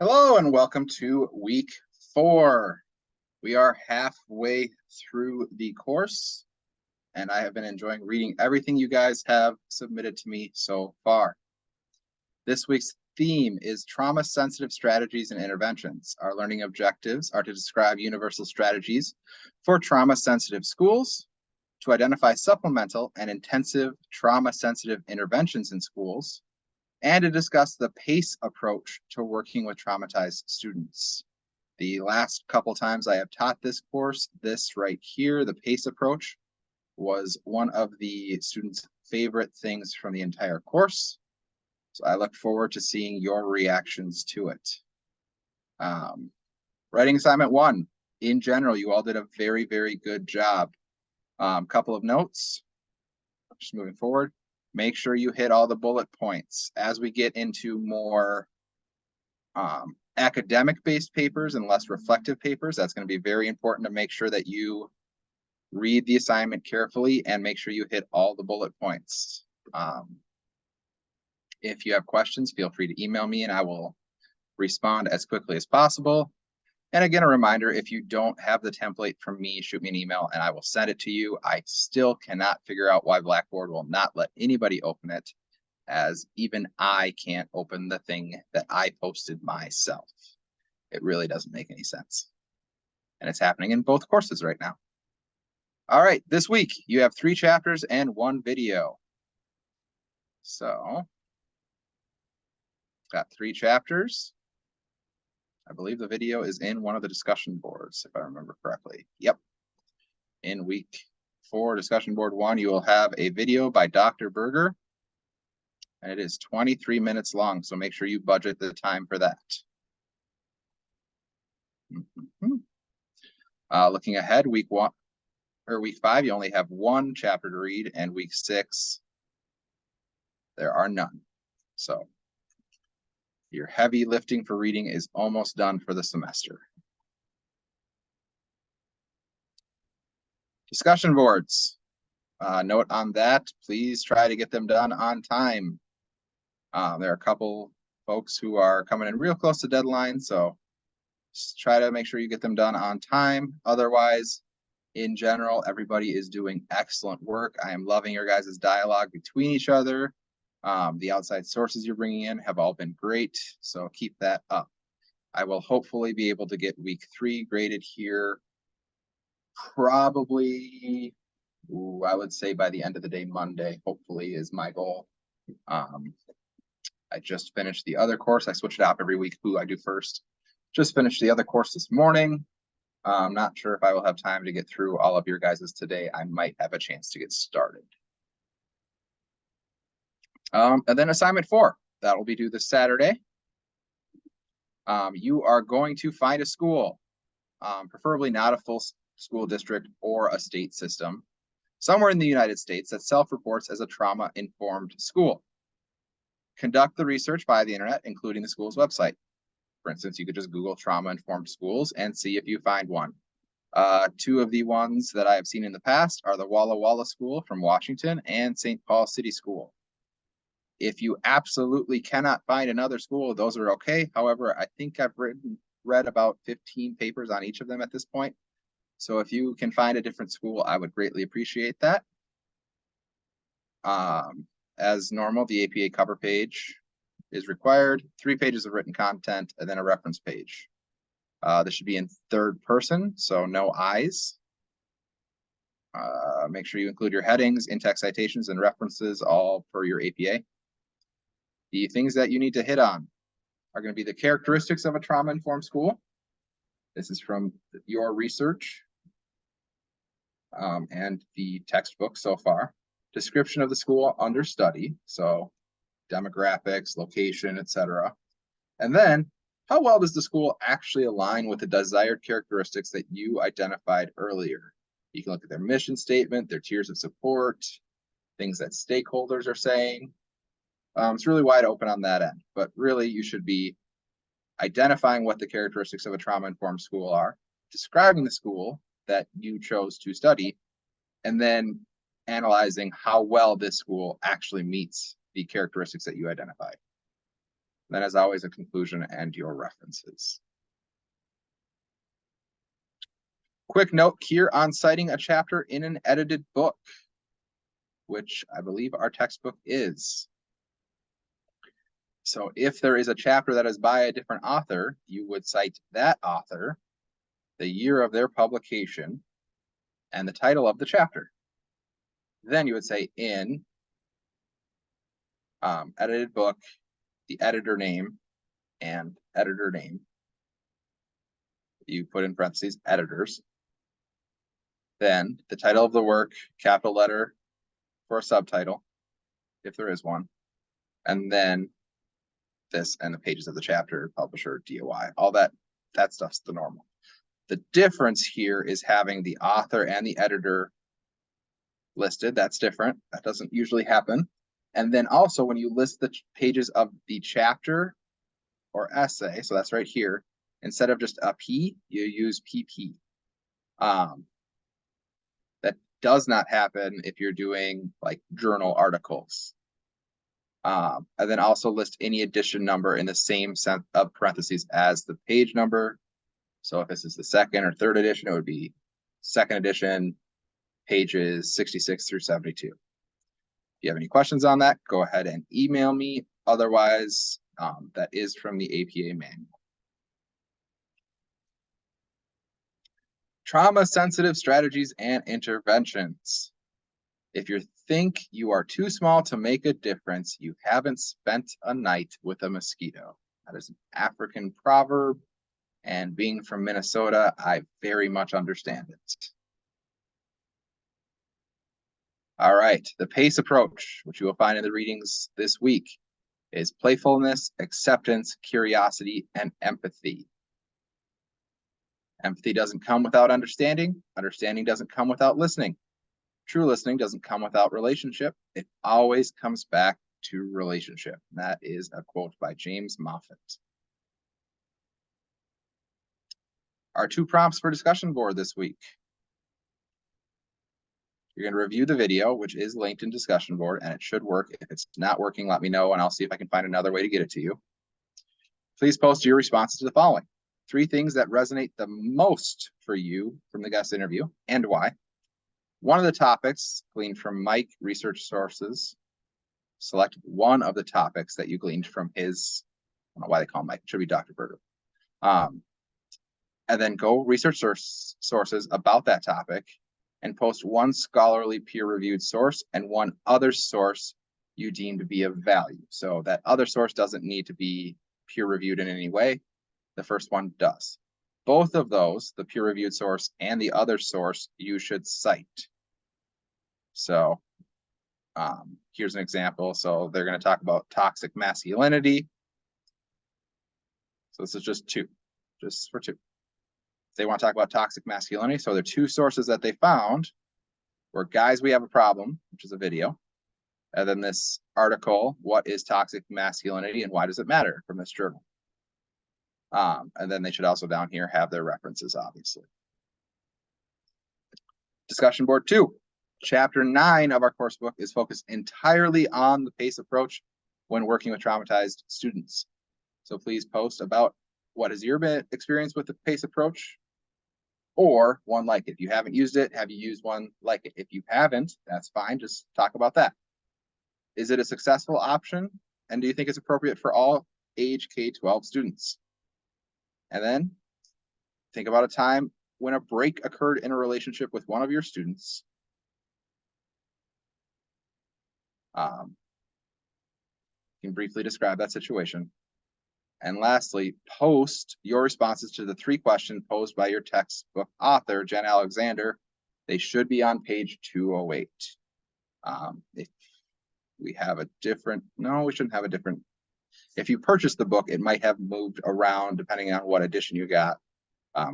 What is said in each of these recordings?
Hello and welcome to week 4. We are halfway through the course, and I have been enjoying reading everything you guys have submitted to me so far. This week's theme is trauma-sensitive strategies and interventions. Our learning objectives are to describe universal strategies for trauma-sensitive schools, to identify supplemental and intensive trauma-sensitive interventions in schools, and to discuss the PACE approach to working with traumatized students. The last couple times I have taught this course, this right here, the PACE approach, was one of the students' favorite things from the entire course. So I look forward to seeing your reactions to it. Writing assignment 1, in general, you all did a very, very good job. Couple of notes, just moving forward. Make sure you hit all the bullet points. As we get into more academic-based papers and less reflective papers, that's going to be very important to make sure that you read the assignment carefully and make sure you hit all the bullet points. If you have questions, feel free to email me and I will respond as quickly as possible. And again, a reminder, if you don't have the template from me, shoot me an email and I will send it to you. I still cannot figure out why Blackboard will not let anybody open it, as even I can't open the thing that I posted myself. It really doesn't make any sense. And it's happening in both courses right now. All right, this week you have 3 chapters and 1 video. So, got 3 chapters. I believe the video is in one of the discussion boards, if I remember correctly. Yep. In week 4, discussion board 1, you will have a video by Dr. Berger, and it is 23 minutes long, so make sure you budget the time for that. Looking ahead, week 5, you only have 1 chapter to read, and week 6, there are none. So your heavy lifting for reading is almost done for the semester. Discussion boards. Note on that, please try to get them done on time. There are a couple folks who are coming in real close to deadline, so just try to make sure you get them done on time. Otherwise, in general, everybody is doing excellent work. I am loving your guys' dialogue between each other. The outside sources you're bringing in have all been great, so keep that up. I will hopefully be able to get week 3 graded here probably, I would say by the end of the day, Monday, hopefully is my goal. I just finished the other course. I switch it up every week who I do first. Just finished the other course this morning. I'm not sure if I will have time to get through all of your guys's today. I might have a chance to get started. And then assignment 4, that will be due this Saturday. You are going to find a school, preferably not a full school district or a state system, somewhere in the United States that self-reports as a trauma-informed school. Conduct the research via the internet, including the school's website. For instance, you could just Google trauma-informed schools and see if you find one. 2 of the ones that I have seen in the past are the Walla Walla School from Washington and St. Paul City School. If you absolutely cannot find another school, those are okay. However, I think I've read about 15 papers on each of them at this point. So if you can find a different school, I would greatly appreciate that. As normal, the APA cover page is required, 3 pages of written content, and then a reference page. This should be in 3rd person, so no I's. Make sure you include your headings, in-text citations, and references, all per your APA. The things that you need to hit on are going to be the characteristics of a trauma-informed school. This is from your research and the textbook so far. Description of the school under study, so demographics, location, etc. And then, how well does the school actually align with the desired characteristics that you identified earlier? You can look at their mission statement, their tiers of support, things that stakeholders are saying. It's really wide open on that end, but really you should be identifying what the characteristics of a trauma-informed school are, describing the school that you chose to study, and then analyzing how well this school actually meets the characteristics that you identified. Then as always, a conclusion and your references. Quick note here on citing a chapter in an edited book, which I believe our textbook is. So if there is a chapter that is by a different author, you would cite that author, the year of their publication, and the title of the chapter. Then you would say in edited book, the editor name and editor name. You put in parentheses editors. Then the title of the work, capital letter for a subtitle, if there is one. And then this and the pages of the chapter, publisher, DOI, all that stuff's the normal. The difference here is having the author and the editor listed. That's different. That doesn't usually happen. And then also when you list the pages of the chapter or essay, so that's right here, instead of just a P, you use PP. That does not happen if you're doing like journal articles. And then also list any edition number in the same set of parentheses as the page number. So if this is the second or third edition, it would be second edition, pages 66 through 72. If you have any questions on that, go ahead and email me. Otherwise, that is from the APA manual. Trauma-sensitive strategies and interventions. If you think you are too small to make a difference, you haven't spent a night with a mosquito. That is an African proverb, and being from Minnesota, I very much understand it. All right, the PACE approach, which you will find in the readings this week, is playfulness, acceptance, curiosity, and empathy. Empathy doesn't come without understanding. Understanding doesn't come without listening. True listening doesn't come without relationship. It always comes back to relationship. That is a quote by James Moffat. Our 2 prompts for discussion board this week. You're going to review the video, which is linked in discussion board, and it should work. If it's not working, let me know, and I'll see if I can find another way to get it to you. Please post your responses to the following. 3 things that resonate the most for you from the guest interview, and why. One of the topics gleaned from Mike Research Sources. Select one of the topics that you gleaned from his, I don't know why they call him Mike, it should be Dr. Berger. And then go research sources about that topic and post one scholarly peer-reviewed source and one other source you deem to be of value. So that other source doesn't need to be peer-reviewed in any way. The first one does. Both of those, the peer-reviewed source and the other source, you should cite. So here's an example. So they're going to talk about toxic masculinity. So this is just for 2. They want to talk about toxic masculinity. So there are 2 sources that they found were Guys, We Have a Problem, which is a video. And then this article, What is Toxic Masculinity and Why Does It Matter, from this journal. And then they should also down here have their references, obviously. Discussion board 2. Chapter 9 of our course book is focused entirely on the PACE approach when working with traumatized students. So please post about what is your experience with the PACE approach, or one like it. If you haven't used it, have you used one like it? If you haven't, that's fine. Just talk about that. Is it a successful option? And do you think it's appropriate for all age K-12 students? And then think about a time when a break occurred in a relationship with one of your students. You can briefly describe that situation. And lastly, post your responses to the 3 questions posed by your textbook author, Jen Alexander. They should be on page 208. If we have a different, no, we shouldn't have a different. If you purchased the book, it might have moved around depending on what edition you got.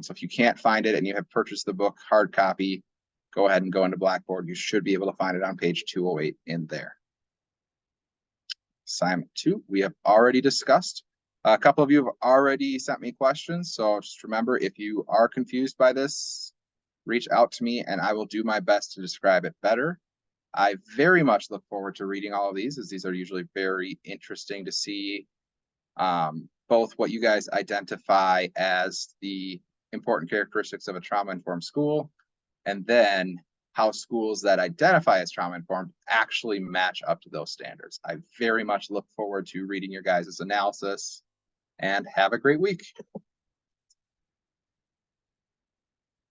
So if you can't find it and you have purchased the book hard copy, go ahead and go into Blackboard. You should be able to find it on page 208 in there. Assignment 2, we have already discussed. A couple of you have already sent me questions, so just remember, if you are confused by this, reach out to me and I will do my best to describe it better. I very much look forward to reading all of these, as these are usually very interesting to see both what you guys identify as the important characteristics of a trauma-informed school, and then how schools that identify as trauma-informed actually match up to those standards. I very much look forward to reading your guys' analysis, and have a great week.